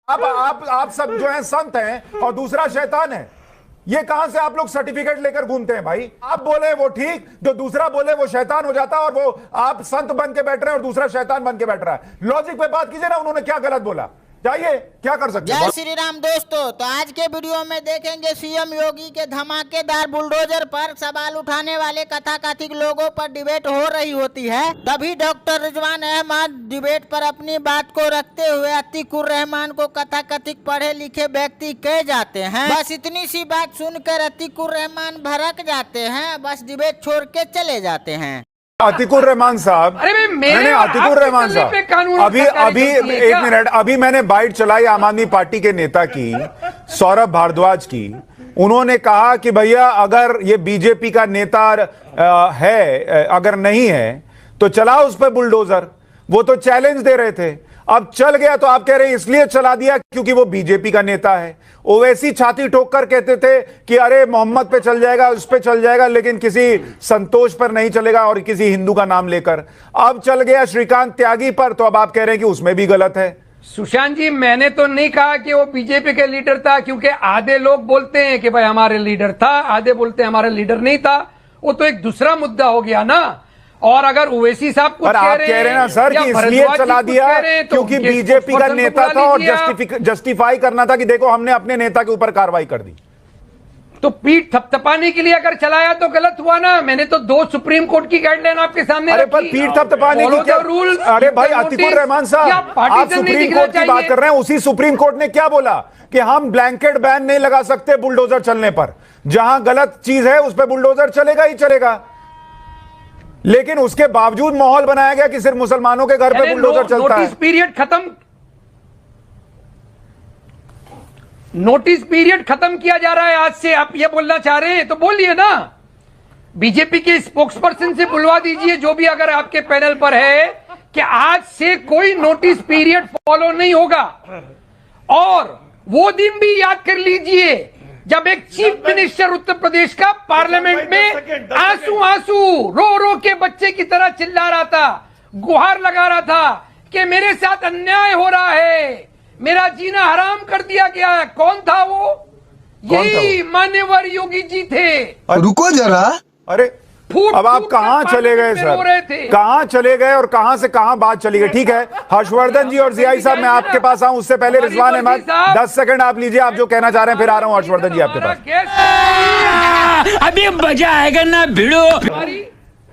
आप सब जो है संत हैं और दूसरा शैतान है। ये कहां से आप लोग सर्टिफिकेट लेकर घूमते हैं भाई? आप बोले वो ठीक, जो दूसरा बोले वो शैतान हो जाता है, और वो आप संत बन के बैठ रहे हैं और दूसरा शैतान बन के बैठ रहा है। लॉजिक पे बात कीजिए ना, उन्होंने क्या गलत बोला, चाहिए क्या कर सकते हैं? जय श्री राम दोस्तों, तो आज के वीडियो में देखेंगे सीएम योगी के धमाकेदार बुलडोजर पर सवाल उठाने वाले कथाकथित लोगों पर डिबेट हो रही होती है। तभी डॉक्टर रिजवान अहमद डिबेट पर अपनी बात को रखते हुए अतीकुर रहमान को कथाकथित पढ़े लिखे व्यक्ति कह जाते हैं। बस इतनी सी बात सुनकर अतीकुर रहमान भड़क जाते हैं, बस डिबेट छोड़ के चले जाते हैं। अतीकुर रहमान साहब, मैंने अतीकुर रहमान साहब अभी एक मिनट, अभी मैंने बाइट चलाई आम आदमी पार्टी के नेता की, सौरभ भारद्वाज की। उन्होंने कहा कि भैया अगर ये बीजेपी का नेता है, अगर नहीं है तो चलाओ उस पर बुलडोजर। वो तो चैलेंज दे रहे थे, अब चल गया तो आप कह रहे हैं इसलिए चला दिया क्योंकि वो बीजेपी का नेता है। ओवैसी छाती ठोक कर कहते थे कि अरे मोहम्मद पे चल जाएगा, उस पे चल जाएगा, लेकिन किसी संतोष पर नहीं चलेगा और किसी हिंदू का नाम लेकर। अब चल गया श्रीकांत त्यागी पर, तो अब आप कह रहे हैं कि उसमें भी गलत है। सुशांत जी, मैंने तो नहीं कहा कि वो बीजेपी के लीडर था, क्योंकि आधे लोग बोलते हैं कि भाई हमारे लीडर था, आधे बोलते हैं हमारा लीडर नहीं था। वो तो एक दूसरा मुद्दा हो गया ना। और अगर ओवैसी साहब कुछ कह रहे हैं ना सर कि इसलिए चला दिया क्योंकि बीजेपी का नेता था और जस्टिफाई करना था कि देखो हमने अपने नेता के ऊपर कार्रवाई कर दी, तो पीठ थपथपाने के लिए अगर चलाया तो गलत हुआ ना। मैंने तो 2 सुप्रीम कोर्ट की गाइडलाइन आपके सामने अरे पर पीठ थपथपाने की क्या रूल? अरे भाई अतीकुर रहमान साहब, आप सुप्रीम कोर्ट की बात कर रहे हैं। उसी सुप्रीम कोर्ट ने क्या बोला कि हम ब्लैंकेट बैन नहीं लगा सकते बुलडोजर चलने पर। जहां गलत चीज है उस पर बुलडोजर चलेगा ही चलेगा, लेकिन उसके बावजूद माहौल बनाया गया कि सिर्फ मुसलमानों के घर पे बुलडोजर चलता है। नोटिस पीरियड खत्म किया जा रहा है आज से। आप ये बोलना चाह रहे हैं तो बोलिए ना, बीजेपी के स्पोक्स पर्सन से बुलवा दीजिए, जो भी अगर आपके पैनल पर है, कि आज से कोई नोटिस पीरियड फॉलो नहीं होगा। और वो दिन भी याद कर लीजिए जब एक चीफ मिनिस्टर उत्तर प्रदेश का पार्लियामेंट में आंसू रो रो के बच्चे की तरह चिल्ला रहा था, गुहार लगा रहा था कि मेरे साथ अन्याय हो रहा है, मेरा जीना हराम कर दिया गया है। कौन था वो? यही मान्यवर योगी जी थे। रुको जरा, अरे अब आप कहां चले गए सर? कहां चले गए और कहां से कहां बात चली गई? ठीक है, हर्षवर्धन जी और जियाई साहब, मैं आपके पास आऊं उससे पहले रिजवान अहमद 10 सेकंड आप लीजिए, आप जो कहना चाह रहे हैं, फिर आ रहा हूं हर्षवर्धन जी आपके पास। अभी मजा आएगा ना भिड़ो,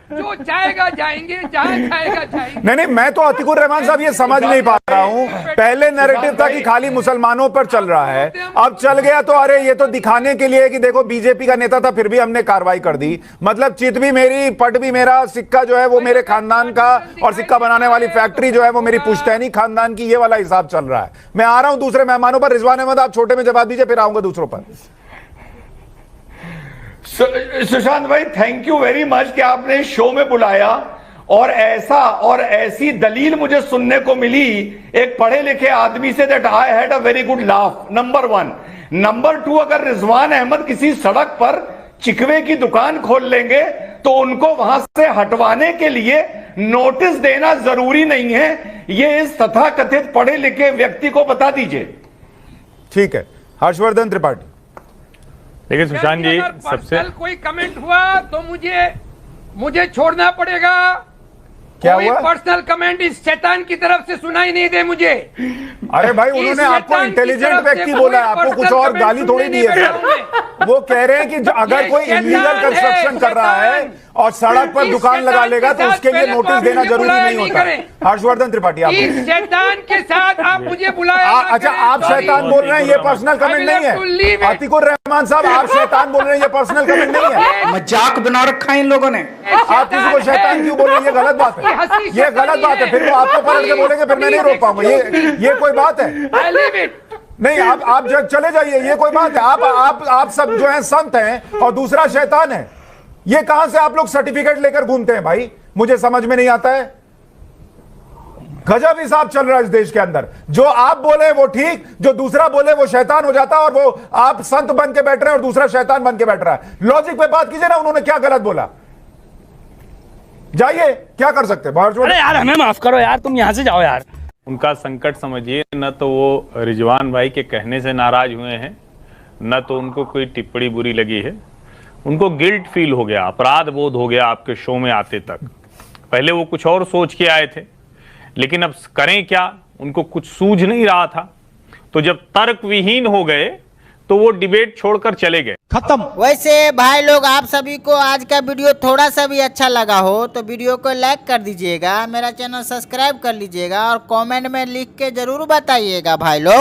जो चाहेगा जाएंगे, जहां चाहेगा जाएंगे। नहीं, मैं तो अतीकुर रहमान साहब ये समझ नहीं पा रहा हूं। पहले नैरेटिव था कि खाली मुसलमानों पर चल रहा है, अब चल गया तो अरे ये तो दिखाने के लिए कि देखो बीजेपी का नेता था फिर भी हमने कार्रवाई कर दी। मतलब चित भी मेरी, पट भी मेरा, सिक्का जो है वो मेरे खानदान का, और सिक्का बनाने वाली फैक्ट्री जो है वो मेरी पुश्तैनी खानदान की, ये वाला हिसाब चल रहा है। मैं आ रहा हूं दूसरे मेहमानों पर। रिजवान अहमद आप छोटे में जवाब दीजिए, फिर आऊंगा दूसरों पर। सुशांत भाई, थैंक यू वेरी मच कि आपने शो में बुलाया, और ऐसी दलील मुझे सुनने को मिली एक पढ़े लिखे आदमी से, that I had a very good laugh, number 1। Number 2, अगर रिजवान अहमद किसी सड़क पर चिकवे की दुकान खोल लेंगे तो उनको वहां से हटवाने के लिए नोटिस देना जरूरी नहीं है, ये इस तथाकथित पढ़े लिखे व्यक्ति को बता दीजिए। ठीक है, हर्षवर्धन त्रिपाठी। देखिए सुशांत जी, सबसे कोई कमेंट हुआ तो मुझे छोड़ना पड़ेगा। क्या कोई हुआ? पर्सनल कमेंट इस शैतान की तरफ से सुनाई नहीं दे मुझे। अरे भाई, उन्होंने आपको इंटेलिजेंट व्यक्ति बोला है, आपको कुछ और गाली थोड़ी दी है। वो कह रहे हैं कि अगर कोई इलीगल कंस्ट्रक्शन कर रहा है और सड़क पर दुकान लगा लेगा तो उसके लिए नोटिस देना जरूरी नहीं होता। हर्षवर्धन त्रिपाठी, आप शैतान के साथ आप मुझे बुलाया। अच्छा, आप शैतान बोल रहे हैं, ये पर्सनल कमेंट नहीं है। अतीकुर रहमान साहब, आप शैतान बोल रहे हैं, ये पर्सनल कमेंट नहीं है। मजाक बना रखा है इन लोगों ने। आप किसी को शैतान क्यों बोल रहे हैं? ये गलत बात है, ये गलत बात है। फिर वो आपको पलट के बोलेंगे, फिर मैं नहीं रोक पाऊंगा। ये कोई बात है? नहीं, आप चले जाइए, ये कोई बात है? आप सब जो है संत हैं और दूसरा शैतान है। ये कहां से आप लोग सर्टिफिकेट लेकर घूमते हैं भाई? मुझे समझ में नहीं आता है। गजब हिसाब चल रहा है इस देश के अंदर। जो आप बोले वो ठीक, जो दूसरा बोले वो शैतान हो जाता है, और वो आप संत बन के बैठ रहे हैं और दूसरा शैतान बन के बैठ रहा है। लॉजिक पे बात कीजिए ना, उन्होंने क्या गलत बोला, जाइए क्या कर सकते हैं? अरे यार हमें माफ करो यार, तुम यहाँ से जाओ यार। उनका संकट समझिए, न तो वो रिजवान भाई के कहने से नाराज हुए हैं, न तो उनको कोई टिप्पणी बुरी लगी है। उनको गिल्ट फील हो गया, अपराध बोध हो गया आपके शो में आते तक। पहले वो कुछ और सोच के आए थे, लेकिन अब करें क्या, उनको कुछ सूझ नहीं रहा था। तो जब तर्क विहीन हो गए तो वो डिबेट छोड़कर चले गए। खत्म। वैसे भाई लोग, आप सभी को आज का वीडियो थोड़ा सा भी अच्छा लगा हो तो वीडियो को लाइक कर दीजिएगा, मेरा चैनल सब्सक्राइब कर लीजिएगा और कमेंट में लिख के जरूर बताइएगा भाई लोग।